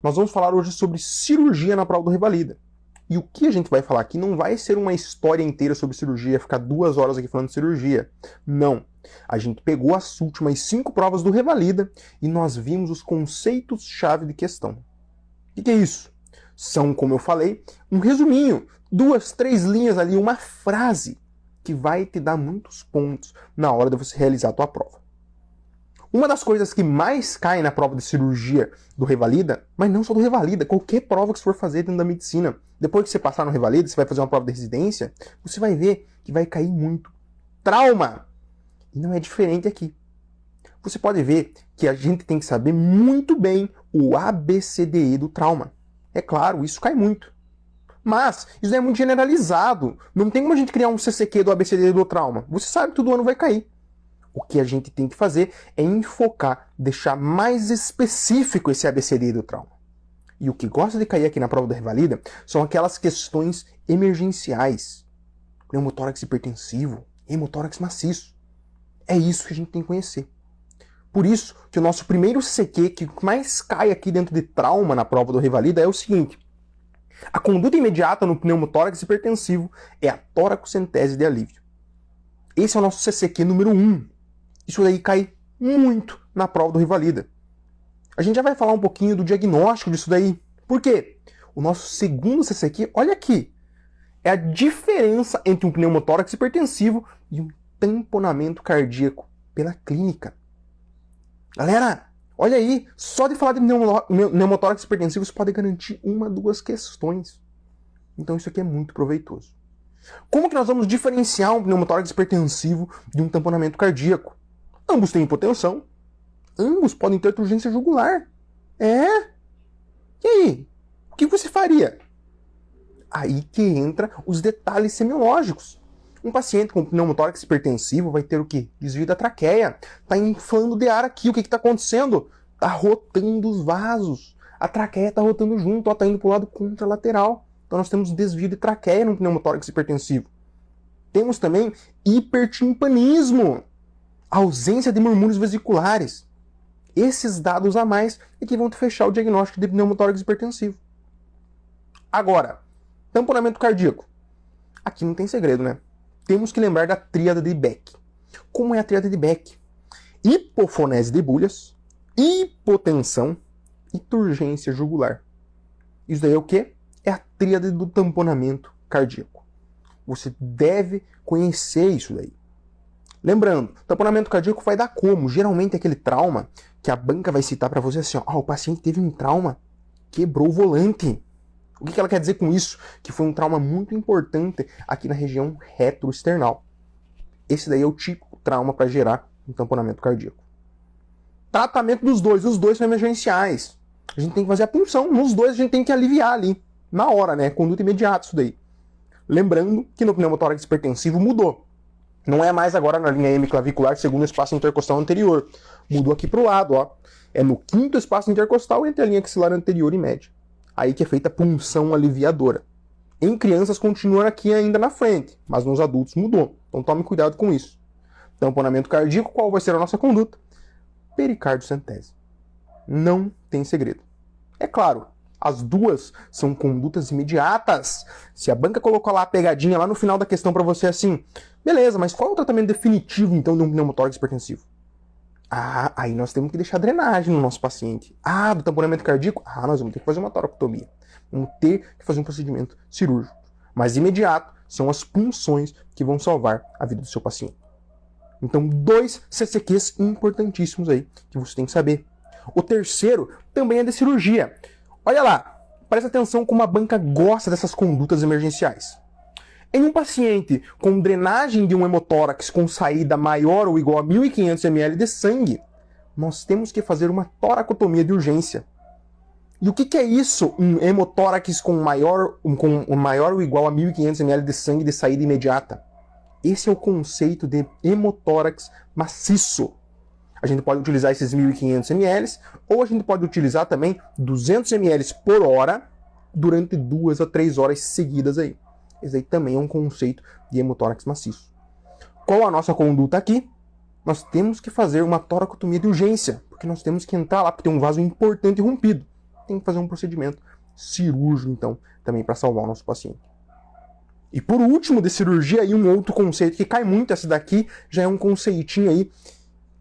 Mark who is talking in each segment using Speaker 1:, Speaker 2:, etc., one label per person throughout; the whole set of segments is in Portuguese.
Speaker 1: Nós vamos falar hoje sobre cirurgia na prova do Revalida. E o que a gente vai falar aqui não vai ser uma história inteira sobre cirurgia, ficar 2 horas aqui falando de cirurgia. Não. A gente pegou as últimas 5 provas do Revalida e nós vimos os conceitos-chave de questão. O que é isso? São, como eu falei, um resuminho, 2, 3 linhas ali, uma frase que vai te dar muitos pontos na hora de você realizar a tua prova. Uma das coisas que mais cai na prova de cirurgia do Revalida, mas não só do Revalida, qualquer prova que você for fazer dentro da medicina, depois que você passar no Revalida, você vai fazer uma prova de residência, você vai ver que vai cair muito trauma. E não é diferente aqui. Você pode ver que a gente tem que saber muito bem o ABCDE do trauma. É claro, isso cai muito. Mas isso é muito generalizado. Não tem como a gente criar um CCQ do ABCDE do trauma. Você sabe que todo ano vai cair. O que a gente tem que fazer é enfocar, deixar mais específico esse ABCD do trauma. E o que gosta de cair aqui na prova da Revalida são aquelas questões emergenciais. Pneumotórax hipertensivo, hemotórax maciço. É isso que a gente tem que conhecer. Por isso que o nosso primeiro CQ que mais cai aqui dentro de trauma na prova do Revalida é o seguinte. A conduta imediata no pneumotórax hipertensivo é a toracocentese de alívio. Esse é o nosso CCQ número 1. Isso daí cai muito na prova do Revalida. A gente já vai falar um pouquinho do diagnóstico disso daí. Por quê? O nosso segundo CCQ, olha aqui, é a diferença entre um pneumotórax hipertensivo e um tamponamento cardíaco pela clínica. Galera, olha aí, só de falar de pneumotórax hipertensivo você pode garantir 1, 2 questões. Então isso aqui é muito proveitoso. Como que nós vamos diferenciar um pneumotórax hipertensivo de um tamponamento cardíaco? Ambos têm hipotensão. Ambos podem ter urgência jugular. É? E aí? O que você faria? Aí que entra os detalhes semiológicos. Um paciente com pneumotórax hipertensivo vai ter o quê? Desvio da traqueia. Está inflando de ar aqui. O que está acontecendo? Está rotando os vasos. A traqueia está rotando junto. Está indo para o lado contralateral. Então nós temos desvio de traqueia no pneumotórax hipertensivo. Temos também hipertimpanismo. Ausência de murmúrios vesiculares. Esses dados a mais é que vão te fechar o diagnóstico de pneumotórax hipertensivo. Agora, tamponamento cardíaco. Aqui não tem segredo, né? Temos que lembrar da tríade de Beck. Como é a tríade de Beck? Hipofonese de bulhas, hipotensão e turgência jugular. Isso daí é o quê? É a tríade do tamponamento cardíaco. Você deve conhecer isso daí. Lembrando, tamponamento cardíaco vai dar como? Geralmente é aquele trauma que a banca vai citar para você assim, ó, o paciente teve um trauma, quebrou o volante. O que ela quer dizer com isso? Que foi um trauma muito importante aqui na região retroesternal. Esse daí é o típico trauma para gerar um tamponamento cardíaco. Tratamento dos dois, os dois são emergenciais. A gente tem que fazer a punção, nos dois a gente tem que aliviar ali, na hora, né? Conduta imediata isso daí. Lembrando que no pneumotórax hipertensivo mudou. Não é mais agora na linha M clavicular segundo o espaço intercostal anterior. Mudou aqui para o lado, ó. É no 5º espaço intercostal entre a linha axilar anterior e média. Aí que é feita a punção aliviadora. Em crianças continua aqui ainda na frente, mas nos adultos mudou. Então tome cuidado com isso. Tamponamento cardíaco, qual vai ser a nossa conduta? Pericardiocentese. Não tem segredo. É claro, as duas são condutas imediatas. Se a banca colocou lá a pegadinha lá no final da questão para você assim, beleza, mas qual é o tratamento definitivo então de um pneumotórax hipertensivo? Ah, aí nós temos que deixar drenagem no nosso paciente. Ah, do tamponamento cardíaco? Ah, nós vamos ter que fazer uma toracotomia. Vamos ter que fazer um procedimento cirúrgico. Mas imediato são as punções que vão salvar a vida do seu paciente. Então, 2 CCQs importantíssimos aí que você tem que saber. O terceiro também é de cirurgia. Olha lá, presta atenção como a banca gosta dessas condutas emergenciais. Em um paciente com drenagem de um hemotórax com saída maior ou igual a 1.500 ml de sangue, nós temos que fazer uma toracotomia de urgência. E o que é isso? Um hemotórax com maior ou igual a 1.500 ml de sangue de saída imediata. Esse é o conceito de hemotórax maciço. A gente pode utilizar esses 1.500 ml, ou a gente pode utilizar também 200 ml por hora durante 2 a 3 horas seguidas aí. Esse aí também é um conceito de hemotórax maciço. Qual a nossa conduta aqui? Nós temos que fazer uma toracotomia de urgência, porque nós temos que entrar lá, porque tem um vaso importante rompido. tem que fazer um procedimento cirúrgico, então, também para salvar o nosso paciente. E por último, de cirurgia, aí um outro conceito que cai muito, esse daqui já é um conceitinho aí.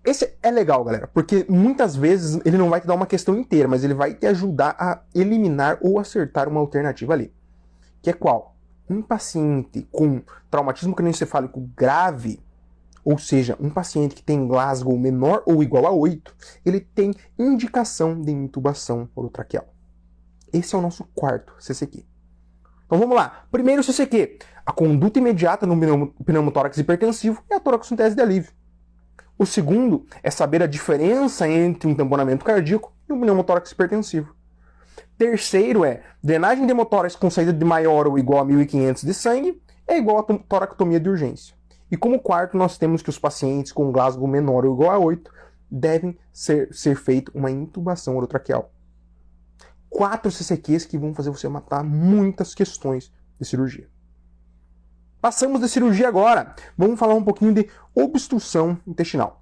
Speaker 1: Esse é legal, galera, porque muitas vezes ele não vai te dar uma questão inteira, mas ele vai te ajudar a eliminar ou acertar uma alternativa ali. Que é qual? Um paciente com traumatismo cranioencefálico grave, ou seja, um paciente que tem Glasgow menor ou igual a 8, ele tem indicação de intubação orotraqueal. Esse é o nosso quarto CCQ. Então vamos lá. Primeiro CCQ, a conduta imediata no pneumotórax hipertensivo é a toracocentese de alívio. O segundo é saber a diferença entre um tamponamento cardíaco e um pneumotórax hipertensivo. Terceiro é drenagem de hemotórax com saída de maior ou igual a 1.500 de sangue é igual a toracotomia de urgência. E como quarto, nós temos que os pacientes com Glasgow menor ou igual a 8 devem ser feita uma intubação orotraqueal. 4 CCQs que vão fazer você matar muitas questões de cirurgia. Passamos de cirurgia agora. Vamos falar um pouquinho de obstrução intestinal.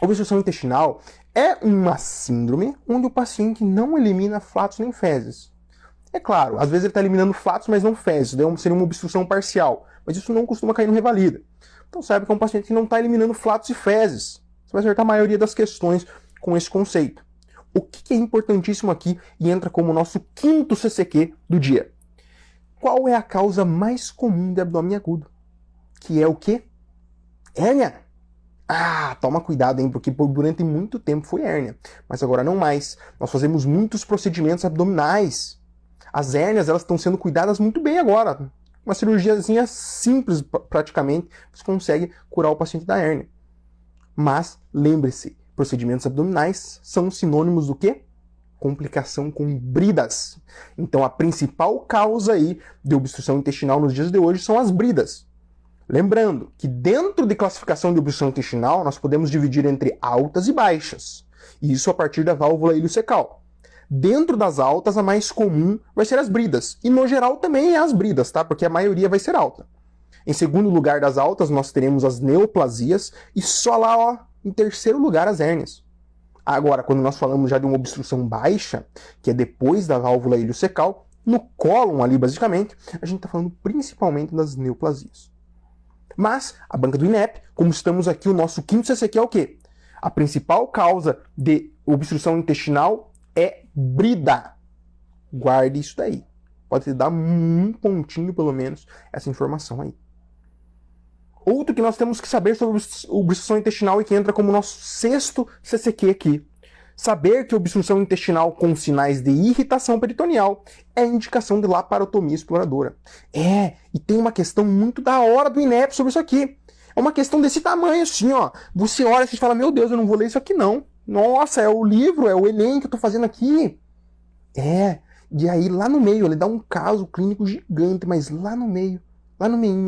Speaker 1: Obstrução intestinal é uma síndrome onde o paciente não elimina flatos nem fezes. É claro, às vezes ele está eliminando flatos, mas não fezes. Seria uma obstrução parcial. Mas isso não costuma cair no revalida. Então sabe que é um paciente que não está eliminando flatos e fezes. Você vai acertar a maioria das questões com esse conceito. O que é importantíssimo aqui e entra como nosso quinto CCQ do dia? Qual é a causa mais comum de abdômen agudo? Que é o quê? Hérnia. Ah, toma cuidado, hein, porque durante muito tempo foi hérnia, mas agora não mais. Nós fazemos muitos procedimentos abdominais. As hérnias, elas estão sendo cuidadas muito bem agora. Uma cirurgiazinha simples, praticamente, você consegue curar o paciente da hérnia. Mas, lembre-se, procedimentos abdominais são sinônimos do quê? Complicação com bridas. Então, a principal causa aí de obstrução intestinal nos dias de hoje são as bridas. Lembrando que dentro de classificação de obstrução intestinal, nós podemos dividir entre altas e baixas. Isso a partir da válvula iliocecal. Dentro das altas, a mais comum vai ser as bridas. E no geral também é as bridas, tá? Porque a maioria vai ser alta. Em segundo lugar das altas, nós teremos as neoplasias e só lá, ó, em terceiro lugar, as hérnias. Agora, quando nós falamos já de uma obstrução baixa, que é depois da válvula iliocecal, no cólon ali, basicamente, a gente está falando principalmente das neoplasias. Mas, a banca do INEP, como estamos aqui, o nosso quinto CCQ é o quê? A principal causa de obstrução intestinal é brida. Guarde isso daí. Pode te dar um pontinho, pelo menos, essa informação aí. Outro que nós temos que saber sobre obstrução intestinal e que entra como nosso sexto CCQ aqui. Saber que obstrução intestinal com sinais de irritação peritoneal é indicação de laparotomia exploradora. E tem uma questão muito da hora do INEP sobre isso aqui. É uma questão desse tamanho, assim, ó. Você olha e fala, meu Deus, eu não vou ler isso aqui, não. Nossa, é o livro, é o Enem que eu tô fazendo aqui. E aí lá no meio, ele dá um caso clínico gigante, mas lá no meio,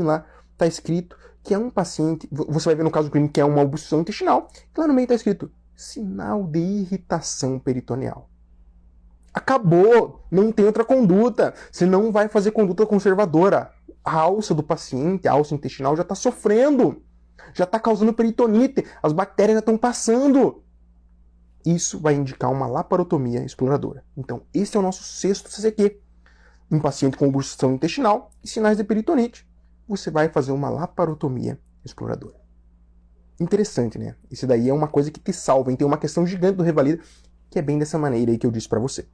Speaker 1: lá, tá escrito que é um paciente, você vai ver no caso clínico que é uma obstrução intestinal, e lá no meio tá escrito sinal de irritação peritoneal. Acabou, não tem outra conduta, você não vai fazer conduta conservadora. A alça do paciente, a alça intestinal já está sofrendo, já está causando peritonite, as bactérias já estão passando. Isso vai indicar uma laparotomia exploradora. Então, esse é o nosso sexto CCQ. Um paciente com obstrução intestinal e sinais de peritonite, você vai fazer uma laparotomia exploradora. Interessante, né? Isso daí é uma coisa que te salva, hein? Tem uma questão gigante do Revalida, que é bem dessa maneira aí que eu disse para você.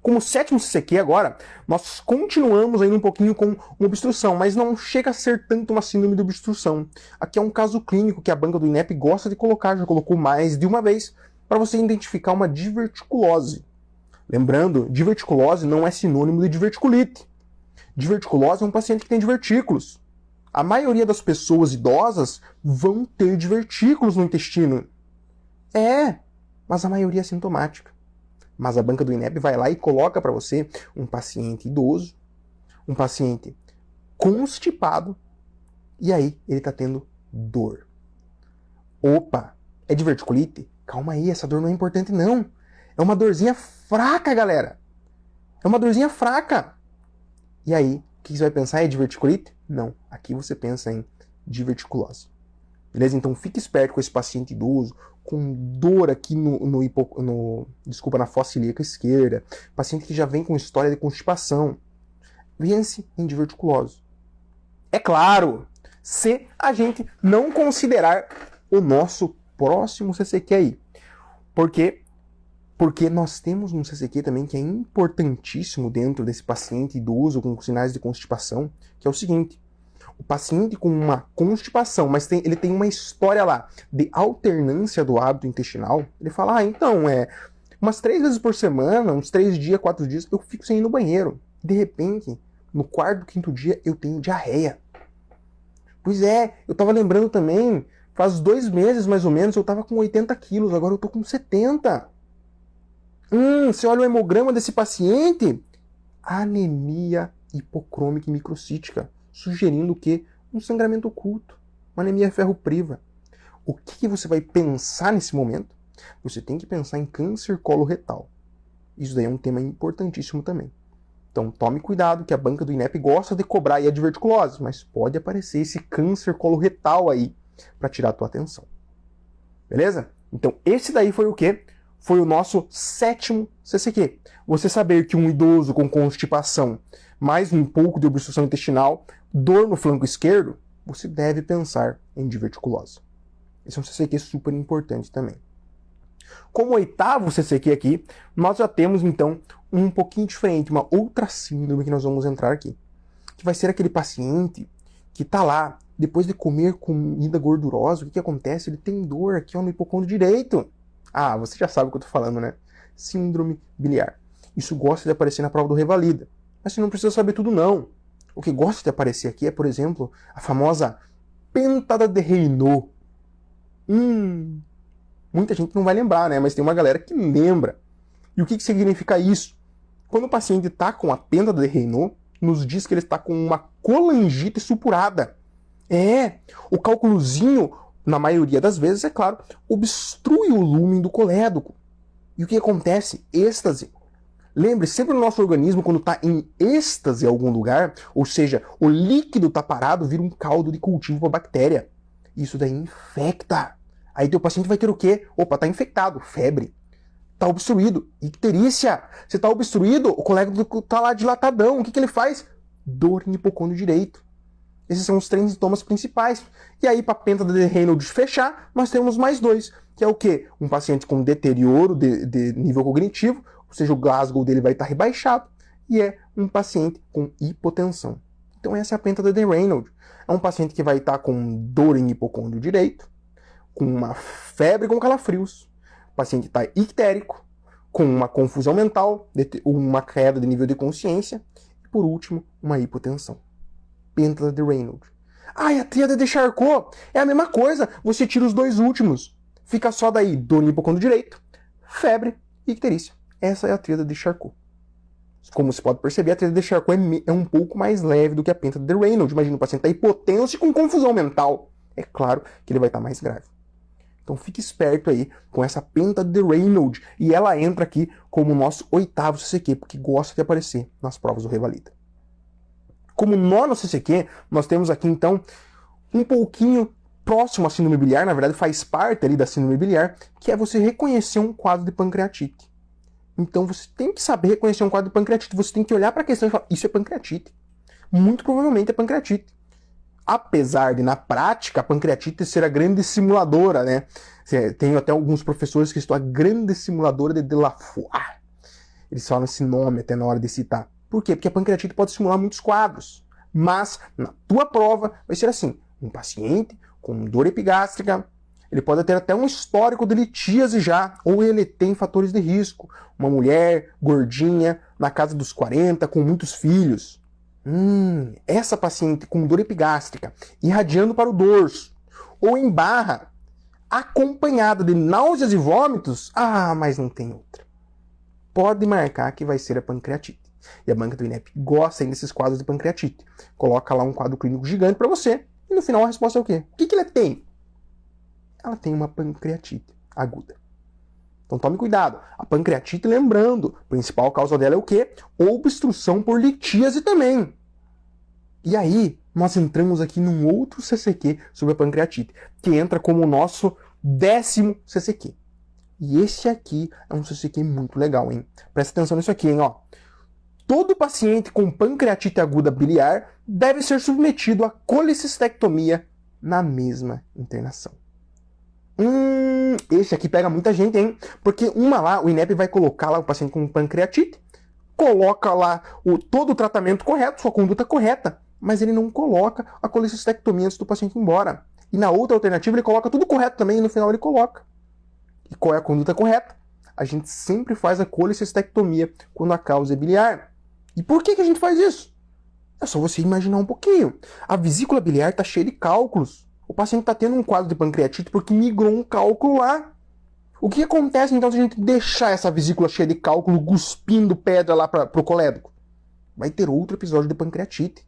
Speaker 1: Como sétimo CCQ agora, nós continuamos ainda um pouquinho com uma obstrução, mas não chega a ser tanto uma síndrome de obstrução. Aqui é um caso clínico que a banca do INEP gosta de colocar, já colocou mais de uma vez, para você identificar uma diverticulose. Lembrando, diverticulose não é sinônimo de diverticulite. Diverticulose é um paciente que tem divertículos. A maioria das pessoas idosas vão ter divertículos no intestino. Mas a maioria é sintomática. Mas a banca do INEP vai lá e coloca para você um paciente idoso, um paciente constipado, e aí ele está tendo dor. Opa, é diverticulite? Calma aí, essa dor não é importante não. É uma dorzinha fraca, galera. É uma dorzinha fraca. E aí, o que você vai pensar? É diverticulite? Não. Aqui você pensa em diverticulose. Beleza? Então fique esperto com esse paciente idoso, com dor aqui na fossa ilíaca esquerda, paciente que já vem com história de constipação. Vence em diverticulose. É claro, se a gente não considerar o nosso próximo CCQ aí. Porque nós temos um CCQ também que é importantíssimo dentro desse paciente idoso com sinais de constipação, que é o seguinte: o paciente com uma constipação, mas ele tem uma história lá de alternância do hábito intestinal, ele fala, então, umas 3 vezes por semana, uns 3 dias, 4 dias, eu fico sem ir no banheiro. De repente, no 4º, 5º dia, eu tenho diarreia. Pois é, eu tava lembrando também, faz 2 meses mais ou menos, eu tava com 80 quilos, agora eu tô com 70. Você olha o hemograma desse paciente, anemia hipocrômica e microcítica, sugerindo o quê? Um sangramento oculto, uma anemia ferropriva. O que você vai pensar nesse momento? Você tem que pensar em câncer coloretal. Isso daí é um tema importantíssimo também. Então tome cuidado, que a banca do INEP gosta de cobrar aí a diverticulose, mas pode aparecer esse câncer coloretal aí para tirar a tua atenção. Beleza? Então esse daí foi o quê? Foi o nosso 7º CCQ. Você saber que um idoso com constipação, mais um pouco de obstrução intestinal, dor no flanco esquerdo, você deve pensar em diverticulose. Esse é um CCQ super importante também. Como 8º CCQ aqui, nós já temos então um pouquinho diferente, uma outra síndrome que nós vamos entrar aqui. Que vai ser aquele paciente que está lá, depois de comer comida gordurosa, o que acontece? Ele tem dor aqui no hipocôndrio direito. Você já sabe o que eu estou falando, né? Síndrome biliar. Isso gosta de aparecer na prova do Revalida. Mas você não precisa saber tudo, não. O que gosta de aparecer aqui é, por exemplo, a famosa pentada de Raynaud. Muita gente não vai lembrar, né? Mas tem uma galera que lembra. E o que significa isso? Quando o paciente está com a pentada de Raynaud, nos diz que ele está com uma colangite supurada. O cálculozinho, na maioria das vezes, é claro, obstrui o lúmen do colédoco. E o que acontece? Êxtase. Lembre, sempre no nosso organismo, quando está em êxtase em algum lugar, ou seja, o líquido está parado, vira um caldo de cultivo para a bactéria. Isso daí infecta. Aí teu paciente vai ter o quê? Está infectado, febre. Está obstruído, icterícia. Se está obstruído, o colédoco está lá dilatadão. O que ele faz? Dor no hipocôndrio direito. Esses são os 3 sintomas principais. E aí, para a pentada de Raynaud fechar, nós temos mais 2, que é o quê? Um paciente com deterioro de nível cognitivo, ou seja, o Glasgow dele vai estar rebaixado, e é um paciente com hipotensão. Então essa é a pentada de Raynaud. É um paciente que vai estar com dor em hipocôndrio direito, com uma febre com calafrios, o paciente está ictérico, com uma confusão mental, uma queda de nível de consciência, e por último, uma hipotensão. Pentada de Raynaud. E a tríade de Charcot é a mesma coisa, você tira os 2 últimos. Fica só daí dor no hipocôndrio direito, febre e icterícia. Essa é a tríade de Charcot. Como você pode perceber, a tríade de Charcot é um pouco mais leve do que a pentada de Raynaud. Imagina o paciente está hipotenso e com confusão mental. É claro que ele vai estar mais grave. Então fique esperto aí com essa pentada de Raynaud. E ela entra aqui como o nosso 8º CCQ, porque gosta de aparecer nas provas do Revalida. Como 9º CCQ, nós temos aqui, então, um pouquinho próximo à síndrome biliar, na verdade faz parte ali da síndrome biliar, que é você reconhecer um quadro de pancreatite. Então você tem que saber reconhecer um quadro de pancreatite, você tem que olhar para a questão e falar, isso é pancreatite. Muito provavelmente é pancreatite. Apesar de, na prática, a pancreatite ser a grande simuladora, né? Tenho até alguns professores que estão a grande simuladora de Delafoy. Eles falam esse nome até na hora de citar. Por quê? Porque a pancreatite pode simular muitos quadros. Mas, na tua prova, vai ser assim. Um paciente com dor epigástrica, ele pode ter até um histórico de litíase já, ou ele tem fatores de risco. Uma mulher gordinha, na casa dos 40, com muitos filhos. Essa paciente com dor epigástrica, irradiando para o dorso, ou em barra, acompanhada de náuseas e vômitos, mas não tem outra. Pode marcar que vai ser a pancreatite. E a banca do INEP gosta ainda desses quadros de pancreatite. Coloca lá um quadro clínico gigante para você, e no final a resposta é o quê? O que ela tem? Ela tem uma pancreatite aguda. Então tome cuidado. A pancreatite, lembrando, a principal causa dela é o quê? Obstrução por litíase também. E aí, nós entramos aqui num outro CCQ sobre a pancreatite, que entra como o nosso 10º CCQ. E esse aqui é um CCQ muito legal, hein? Presta atenção nisso aqui, hein, ó. Todo paciente com pancreatite aguda biliar deve ser submetido a colicistectomia na mesma internação. Esse aqui pega muita gente, hein? Porque o INEP vai colocar lá o paciente com pancreatite, coloca lá todo o tratamento correto, sua conduta correta, mas ele não coloca a colicistectomia antes do paciente ir embora. E na outra alternativa ele coloca tudo correto também e no final ele coloca. E qual é a conduta correta? A gente sempre faz a colicistectomia quando a causa é biliar. E por que a gente faz isso? É só você imaginar um pouquinho. A vesícula biliar está cheia de cálculos. O paciente está tendo um quadro de pancreatite porque migrou um cálculo lá. O que acontece então se a gente deixar essa vesícula cheia de cálculo cuspindo pedra lá para o colédoco? Vai ter outro episódio de pancreatite.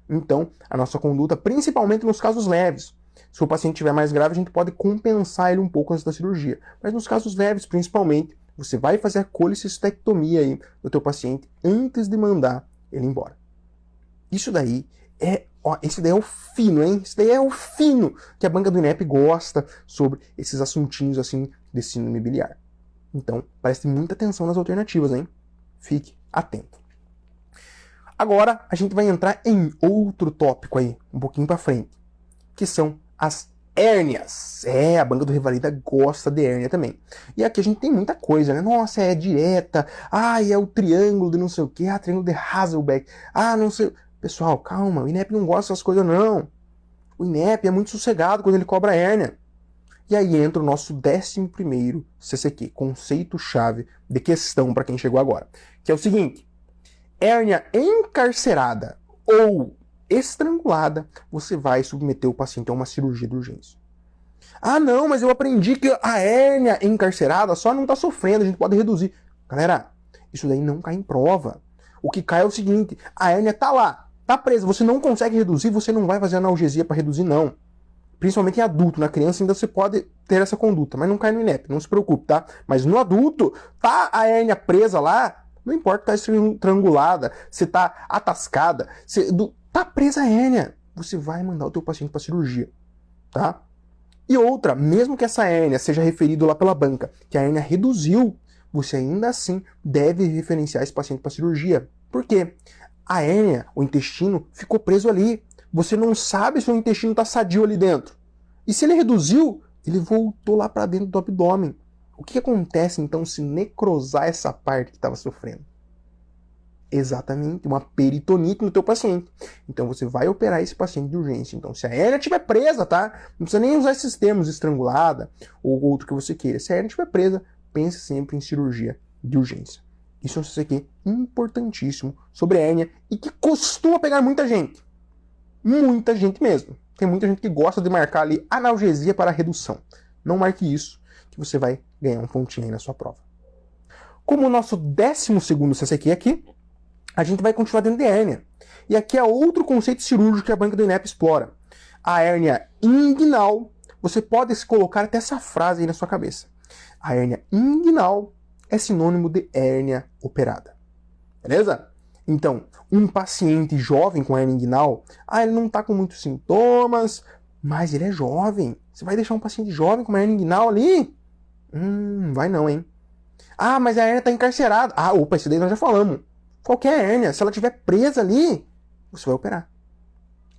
Speaker 1: Então, a nossa conduta, principalmente nos casos leves. Se o paciente estiver mais grave, a gente pode compensar ele um pouco antes da cirurgia. Mas nos casos leves, principalmente, você vai fazer a colicistectomia aí do teu paciente antes de mandar ele embora. Isso daí é o fino, hein? Isso daí é o fino que a banca do INEP gosta sobre esses assuntinhos assim de síndrome biliar. Então, preste muita atenção nas alternativas, hein? Fique atento. Agora, a gente vai entrar em outro tópico aí, um pouquinho para frente, que são as hérnias. A banca do Revalida gosta de hérnia também. E aqui a gente tem muita coisa, né? Nossa, é direta. É o triângulo de não sei o quê. Triângulo de Haselbeck. Não sei... Pessoal, calma. O INEP não gosta dessas coisas, não. O INEP é muito sossegado quando ele cobra hérnia. E aí entra o nosso 11º CCQ, conceito-chave de questão para quem chegou agora. Que é o seguinte. Hérnia encarcerada ou estrangulada, você vai submeter o paciente a uma cirurgia de urgência. Não, mas eu aprendi que a hérnia encarcerada só não está sofrendo, a gente pode reduzir. Galera, isso daí não cai em prova. O que cai é o seguinte, a hérnia está lá, está presa, você não consegue reduzir, você não vai fazer analgesia para reduzir, não. Principalmente em adulto, na criança ainda você pode ter essa conduta, mas não cai no INEP, não se preocupe, tá? Mas no adulto, tá a hérnia presa lá, não importa se está estrangulada, se está atascada, se tá presa a hérnia, você vai mandar o teu paciente para cirurgia, tá? E outra, mesmo que essa hérnia seja referido lá pela banca, que a hérnia reduziu, você ainda assim deve referenciar esse paciente para cirurgia. Por quê? A hérnia, o intestino, ficou preso ali. Você não sabe se o intestino está sadio ali dentro. E se ele reduziu, ele voltou lá para dentro do abdômen. O que acontece então se necrosar essa parte que estava sofrendo? Exatamente, uma peritonite no teu paciente. Então você vai operar esse paciente de urgência. Então se a hérnia estiver presa, tá? Não precisa nem usar esses termos, estrangulada ou outro que você queira. Se a hérnia estiver presa, pense sempre em cirurgia de urgência. Isso é um CCQ importantíssimo sobre a hérnia e que costuma pegar muita gente. Muita gente mesmo. Tem muita gente que gosta de marcar ali analgesia para redução. Não marque isso, que você vai ganhar um pontinho aí na sua prova. Como o nosso 12º CCQ aqui, a gente vai continuar dentro de hérnia. E aqui é outro conceito cirúrgico que a banca do INEP explora. A hérnia inguinal, você pode se colocar até essa frase aí na sua cabeça. A hérnia inguinal é sinônimo de hérnia operada. Beleza? Então, um paciente jovem com hérnia inguinal, ele não está com muitos sintomas, mas ele é jovem. Você vai deixar um paciente jovem com uma hérnia inguinal ali? Vai não, hein? Mas a hérnia está encarcerada. Opa, isso daí nós já falamos. Qualquer hérnia, se ela estiver presa ali, você vai operar.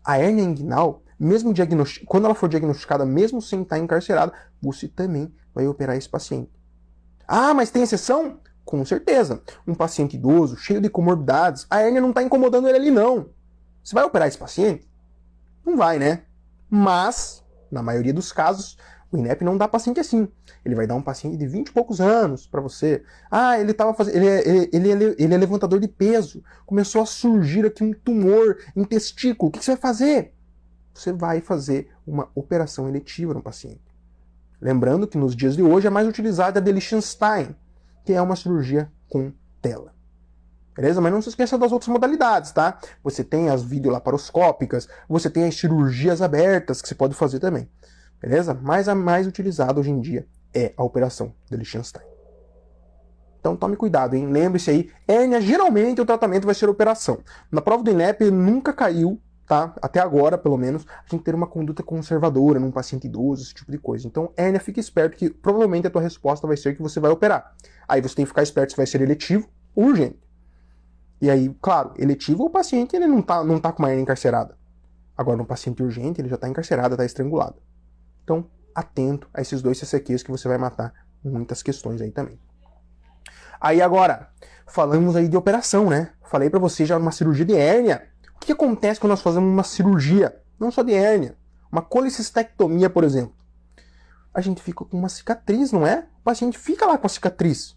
Speaker 1: A hérnia inguinal, mesmo quando ela for diagnosticada, mesmo sem estar encarcerada, você também vai operar esse paciente. Mas tem exceção? Com certeza. Um paciente idoso, cheio de comorbidades, a hérnia não está incomodando ele ali, não. Você vai operar esse paciente? Não vai, né? Mas, na maioria dos casos, o INEP não dá paciente assim. Ele vai dar um paciente de 20 e poucos anos para você. Ele é levantador de peso. Começou a surgir aqui um tumor em testículo. O que você vai fazer? Você vai fazer uma operação eletiva no paciente. Lembrando que nos dias de hoje é mais utilizada a de Liechtenstein, que é uma cirurgia com tela. Beleza? Mas não se esqueça das outras modalidades, tá? Você tem as videolaparoscópicas, você tem as cirurgias abertas que você pode fazer também. Beleza? Mas a mais utilizada hoje em dia é a operação de Liechtenstein. Então tome cuidado, hein? Lembre-se aí, hérnia, geralmente o tratamento vai ser operação. Na prova do INEP nunca caiu, tá? Até agora, pelo menos, a gente ter uma conduta conservadora num paciente idoso, esse tipo de coisa. Então, hérnia, fica esperto que provavelmente a tua resposta vai ser que você vai operar. Aí você tem que ficar esperto se vai ser eletivo ou urgente. E aí, claro, eletivo, o paciente ele não tá com uma hérnia encarcerada. Agora, no paciente urgente, ele já tá encarcerado, tá estrangulado. Então, atento a esses 2 CCQs que você vai matar muitas questões aí também. Aí agora, falamos aí de operação, né? Falei pra você já numa cirurgia de hérnia. O que acontece quando nós fazemos uma cirurgia? Não só de hérnia. Uma colecistectomia, por exemplo. A gente fica com uma cicatriz, não é? O paciente fica lá com a cicatriz.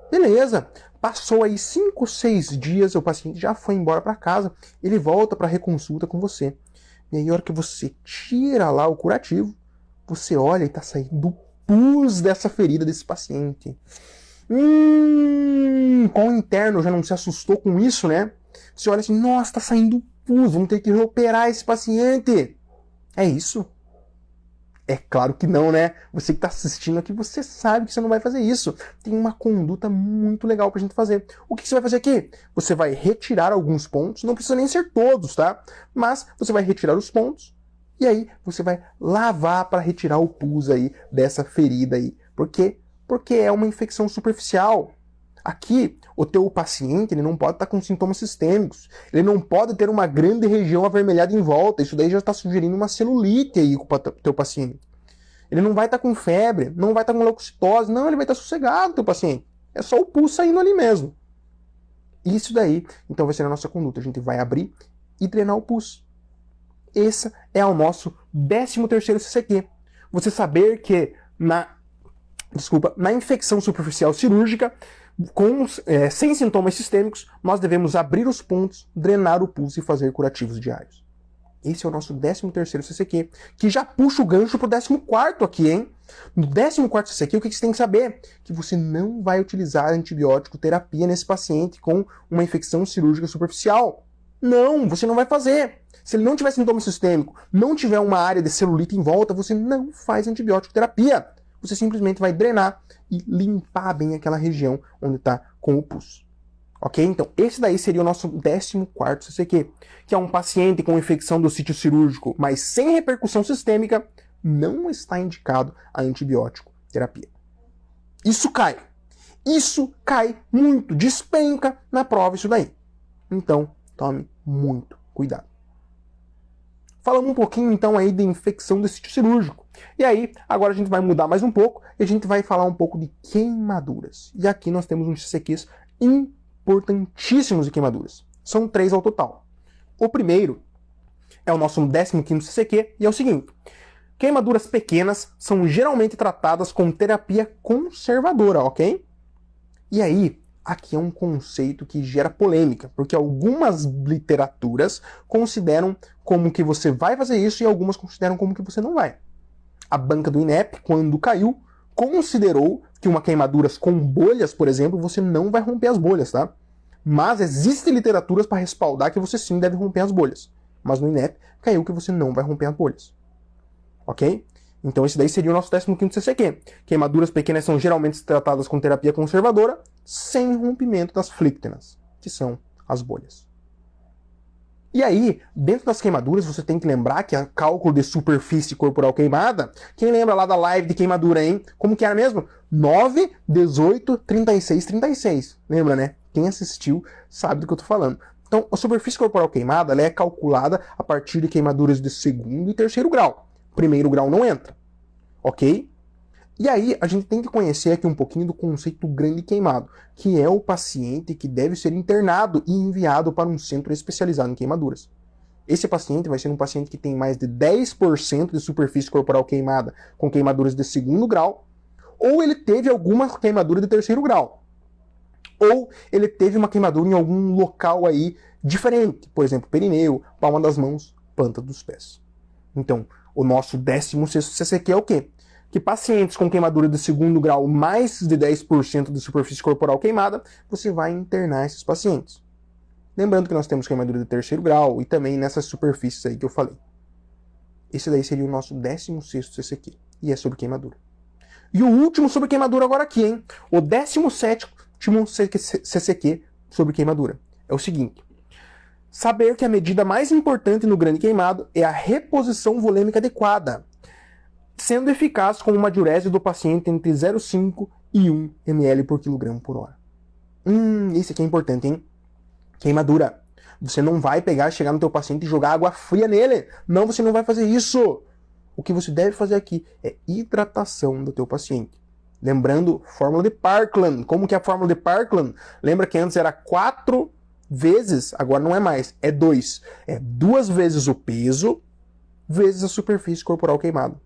Speaker 1: Beleza. Passou aí 5, 6 dias, o paciente já foi embora pra casa. Ele volta pra reconsulta com você. E aí, a hora que você tira lá o curativo, você olha e tá saindo pus dessa ferida desse paciente. Qual interno já não se assustou com isso, né? Você olha assim, nossa, tá saindo pus, vamos ter que reoperar esse paciente. É isso? É claro que não, né? Você que tá assistindo aqui, você sabe que você não vai fazer isso. Tem uma conduta muito legal pra gente fazer. O que você vai fazer aqui? Você vai retirar alguns pontos, não precisa nem ser todos, tá? Mas você vai retirar os pontos e aí você vai lavar para retirar o pus aí dessa ferida aí. Por quê? Porque é uma infecção superficial. Aqui, o teu paciente ele não pode estar com sintomas sistêmicos. Ele não pode ter uma grande região avermelhada em volta. Isso daí já está sugerindo uma celulite aí com o teu paciente. Ele não vai estar com febre, não vai estar com leucocitose. Não, ele vai estar sossegado, teu paciente. É só o pus saindo ali mesmo. Isso daí, então vai ser a nossa conduta. A gente vai abrir e drenar o pus. Esse é o nosso 13º CCQ. Você saber que na infecção superficial cirúrgica, sem sintomas sistêmicos, nós devemos abrir os pontos, drenar o pus e fazer curativos diários. Esse é o nosso 13º CCQ, que já puxa o gancho pro 14º aqui, hein? No 14º CCQ, o que você tem que saber? Que você não vai utilizar antibiótico terapia nesse paciente com uma infecção cirúrgica superficial. Não, você não vai fazer. Se ele não tiver sintoma sistêmico, não tiver uma área de celulite em volta, você não faz antibiótico terapia. Você simplesmente vai drenar e limpar bem aquela região onde está com o pus. Ok? Então, esse daí seria o nosso 14º CCQ, que é um paciente com infecção do sítio cirúrgico, mas sem repercussão sistêmica, não está indicado a antibiótico terapia. Isso cai muito, despenca na prova isso daí. Então, tome muito cuidado. Falamos um pouquinho então aí de infecção do sítio cirúrgico. E aí, agora a gente vai mudar mais um pouco e a gente vai falar um pouco de queimaduras. E aqui nós temos uns CCQs importantíssimos de queimaduras. São 3 ao total. O primeiro é o nosso 15º CCQ e é o seguinte. Queimaduras pequenas são geralmente tratadas com terapia conservadora, ok? E aí, aqui é um conceito que gera polêmica, porque algumas literaturas consideram como que você vai fazer isso e algumas consideram como que você não vai. A banca do INEP, quando caiu, considerou que uma queimadura com bolhas, por exemplo, você não vai romper as bolhas, tá? Mas existem literaturas para respaldar que você sim deve romper as bolhas. Mas no INEP caiu que você não vai romper as bolhas. Ok? Então esse daí seria o nosso 15º CCQ. Queimaduras pequenas são geralmente tratadas com terapia conservadora, sem rompimento das flíctenas, que são as bolhas. E aí, dentro das queimaduras, você tem que lembrar que a cálculo de superfície corporal queimada, quem lembra lá da live de queimadura, hein? Como que era mesmo? 9, 18, 36, 36. Lembra, né? Quem assistiu sabe do que eu tô falando. Então, a superfície corporal queimada ela é calculada a partir de queimaduras de 2º e 3º grau. 1º grau não entra. Ok? E aí, a gente tem que conhecer aqui um pouquinho do conceito grande queimado, que é o paciente que deve ser internado e enviado para um centro especializado em queimaduras. Esse paciente vai ser um paciente que tem mais de 10% de superfície corporal queimada com queimaduras de 2º grau, ou ele teve alguma queimadura de 3º grau, ou ele teve uma queimadura em algum local aí diferente, por exemplo, perineu, palma das mãos, planta dos pés. Então, o nosso 16º CCQ é o quê? Que pacientes com queimadura de 2º grau mais de 10% de superfície corporal queimada, você vai internar esses pacientes. Lembrando que nós temos queimadura de 3º grau e também nessas superfícies aí que eu falei. Esse daí seria o nosso 16º CCQ, e é sobre queimadura. E o último sobre queimadura agora aqui, hein? O 17º CCQ sobre queimadura. É o seguinte. Saber que a medida mais importante no grande queimado é a reposição volêmica adequada, sendo eficaz com uma diurese do paciente entre 0,5 e 1 ml por quilograma por hora. Esse aqui é importante, hein? Queimadura. Você não vai pegar, chegar no teu paciente e jogar água fria nele. Não, você não vai fazer isso. O que você deve fazer aqui é hidratação do teu paciente. Lembrando, fórmula de Parkland. Como que é a fórmula de Parkland? Lembra que antes era 4 vezes, agora não é mais, é 2. É 2 vezes o peso vezes a superfície corporal queimada.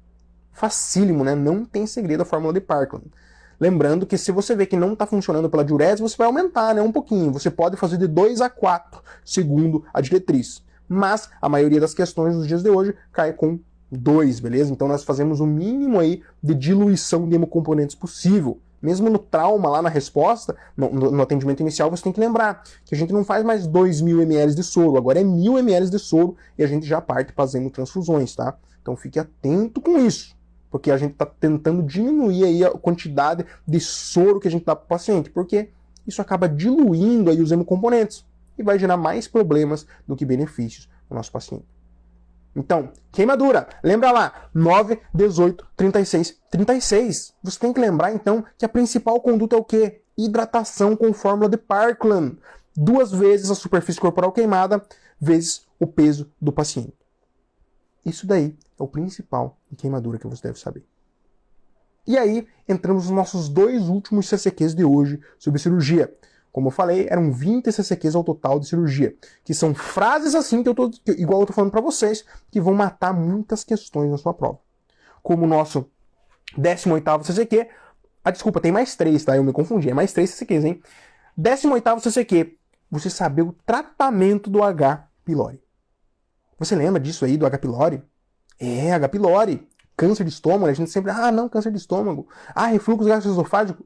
Speaker 1: Facílimo, né? Não tem segredo a fórmula de Parkland. Lembrando que se você vê que não está funcionando pela diurese, você vai aumentar, né, um pouquinho. Você pode fazer de 2 a 4, segundo a diretriz. Mas a maioria das questões dos dias de hoje cai com 2, beleza? Então nós fazemos o mínimo aí de diluição de hemocomponentes possível. Mesmo no trauma, lá na resposta, no atendimento inicial, você tem que lembrar que a gente não faz mais 2.000 ml de soro, agora é 1.000 ml de soro e a gente já parte fazendo transfusões, tá? Então fique atento com isso, porque a gente está tentando diminuir aí a quantidade de soro que a gente dá para o paciente, porque isso acaba diluindo aí os hemocomponentes e vai gerar mais problemas do que benefícios no nosso paciente. Então, queimadura, lembra lá, 9, 18, 36, 36. Você tem que lembrar, então, que a principal conduta é o quê? Hidratação com fórmula de Parkland. 2 vezes a superfície corporal queimada, vezes o peso do paciente. Isso daí é o principal de queimadura que você deve saber. E aí, entramos nos nossos 2 últimos CCQs de hoje sobre cirurgia. Como eu falei, eram 20 CCQs ao total de cirurgia, que são frases assim, igual eu tô falando para vocês, que vão matar muitas questões na sua prova. Como o nosso 18º CCQ, desculpa, tem mais 3, tá? Eu me confundi, é mais 3 CCQs, hein? 18º CCQ, você saber o tratamento do H. pylori. Você lembra disso aí, do H. pylori? H. pylori. Câncer de estômago, a gente sempre, não, câncer de estômago. Refluxo gastroesofágico.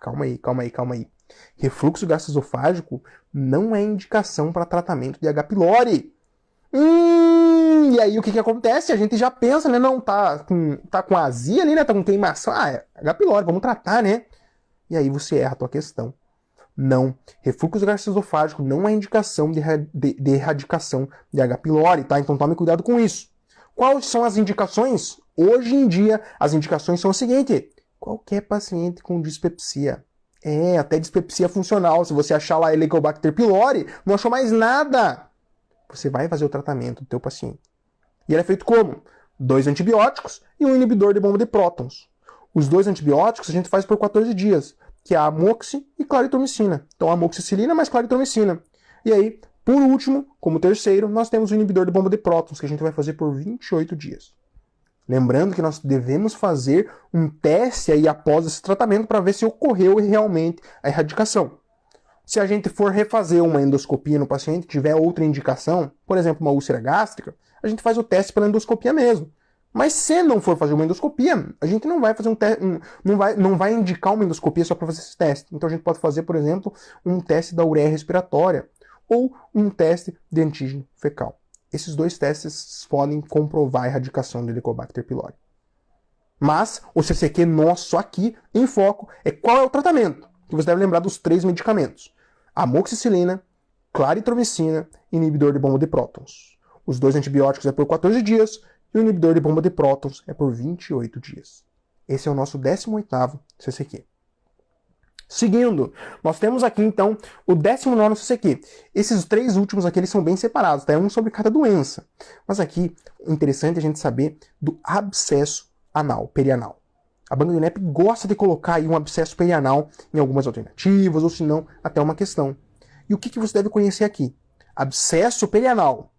Speaker 1: Calma aí. Refluxo gastroesofágico não é indicação para tratamento de H. pylori. E aí o que acontece? A gente já pensa, né? Não, tá com azia ali, né? Tá com queimação. É H. pylori, vamos tratar, né? E aí você erra a tua questão. Não. Refluxo gastroesofágico não é indicação de erradicação de H. pylori, tá? Então tome cuidado com isso. Quais são as indicações? Hoje em dia, as indicações são o seguinte: qualquer paciente com dispepsia. Até dispepsia funcional. Se você achar lá Helicobacter pylori, não achou mais nada, você vai fazer o tratamento do teu paciente. E ele é feito como? 2 antibióticos e um inibidor de bomba de prótons. Os 2 antibióticos a gente faz por 14 dias, que é a amoxi e claritromicina. Então, amoxicilina mais claritromicina. E aí, por último, como terceiro, nós temos o inibidor de bomba de prótons, que a gente vai fazer por 28 dias. Lembrando que nós devemos fazer um teste aí após esse tratamento para ver se ocorreu realmente a erradicação. Se a gente for refazer uma endoscopia no paciente, tiver outra indicação, por exemplo, uma úlcera gástrica, a gente faz o teste pela endoscopia mesmo. Mas se não for fazer uma endoscopia, a gente não vai fazer não vai indicar uma endoscopia só para fazer esse teste. Então a gente pode fazer, por exemplo, um teste da ureia respiratória ou um teste de antígeno fecal. Esses 2 testes podem comprovar a erradicação do Helicobacter pylori. Mas o CCQ nosso aqui, em foco, é qual é o tratamento. Que você deve lembrar dos 3 medicamentos: amoxicilina, claritromicina e inibidor de bomba de prótons. Os 2 antibióticos é por 14 dias e o inibidor de bomba de prótons é por 28 dias. Esse é o nosso 18º CCQ. Seguindo, nós temos aqui então o 19º CCQ. Esses 3 últimos aqui eles são bem separados, tá? É um sobre cada doença. Mas aqui, interessante a gente saber do abscesso anal, perianal. A banca do INEP gosta de colocar aí um abscesso perianal em algumas alternativas, ou se não, até uma questão. E o que você deve conhecer aqui? Abscesso perianal.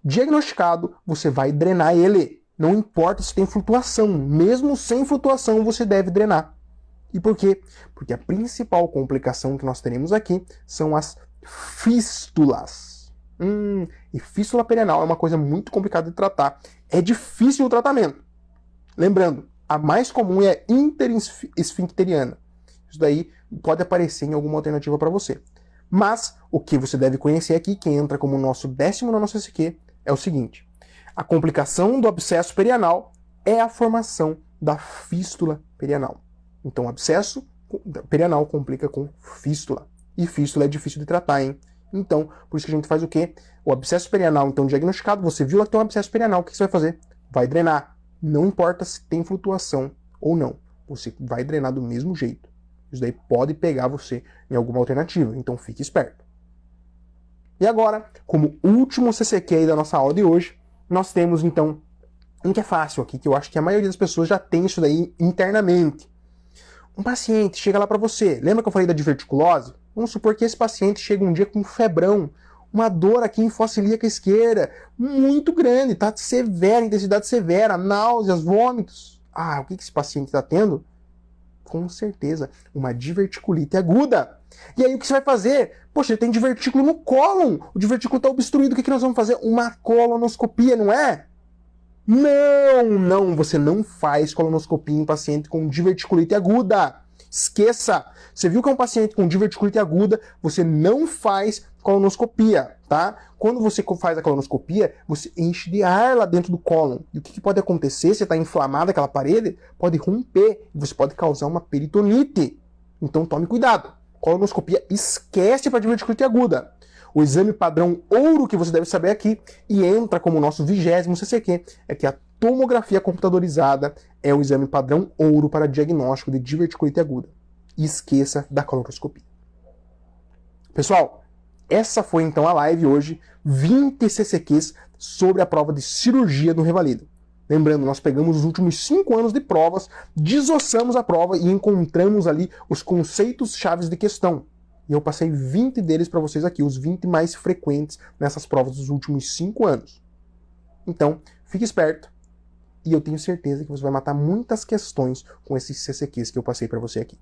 Speaker 1: Diagnosticado, você vai drenar ele. Não importa se tem flutuação. Mesmo sem flutuação, você deve drenar. E por quê? Porque a principal complicação que nós teremos aqui são as fístulas. E fístula perianal é uma coisa muito complicada de tratar. É difícil o tratamento. Lembrando, a mais comum é a interesfincteriana. Isso daí pode aparecer em alguma alternativa para você. Mas o que você deve conhecer aqui, que entra como nosso 19º CCQ, é o seguinte: a complicação do abscesso perianal é a formação da fístula perianal. Então, abscesso perianal complica com fístula. E fístula é difícil de tratar, hein? Então, por isso que a gente faz o quê? O abscesso perianal, então, diagnosticado, você viu lá que tem um abscesso perianal, o que você vai fazer? Vai drenar. Não importa se tem flutuação ou não. Você vai drenar do mesmo jeito. Isso daí pode pegar você em alguma alternativa, então fique esperto. E agora, como último CCQ aí da nossa aula de hoje, nós temos, então, um que é fácil aqui, que eu acho que a maioria das pessoas já tem isso daí internamente. Um paciente chega lá para você, lembra que eu falei da diverticulose? Vamos supor que esse paciente chega um dia com um febrão, uma dor aqui em fossa ilíaca esquerda, muito grande, tá severa, intensidade severa, náuseas, vômitos. Ah, o que esse paciente está tendo? Com certeza, uma diverticulite aguda. E aí o que você vai fazer? Poxa, ele tem divertículo no cólon, o divertículo está obstruído, o que nós vamos fazer? Uma colonoscopia, não é? Não, você não faz colonoscopia em paciente com diverticulite aguda. Esqueça! Você viu que é um paciente com diverticulite aguda, você não faz colonoscopia, tá? Quando você faz a colonoscopia, você enche de ar lá dentro do cólon. E o que pode acontecer? Se está inflamada aquela parede, pode romper e você pode causar uma peritonite. Então tome cuidado. Colonoscopia, esquece para diverticulite aguda. O exame padrão ouro que você deve saber aqui, e entra como nosso 20º CCQ, é que a tomografia computadorizada é o exame padrão ouro para diagnóstico de diverticulite aguda. E esqueça da colonoscopia. Pessoal, essa foi então a live hoje, 20 CCQs sobre a prova de cirurgia do Revalida. Lembrando, nós pegamos os últimos 5 anos de provas, desossamos a prova e encontramos ali os conceitos chaves de questão. E eu passei 20 deles para vocês aqui, os 20 mais frequentes nessas provas dos últimos 5 anos. Então, fique esperto e eu tenho certeza que você vai matar muitas questões com esses CCQs que eu passei para você aqui.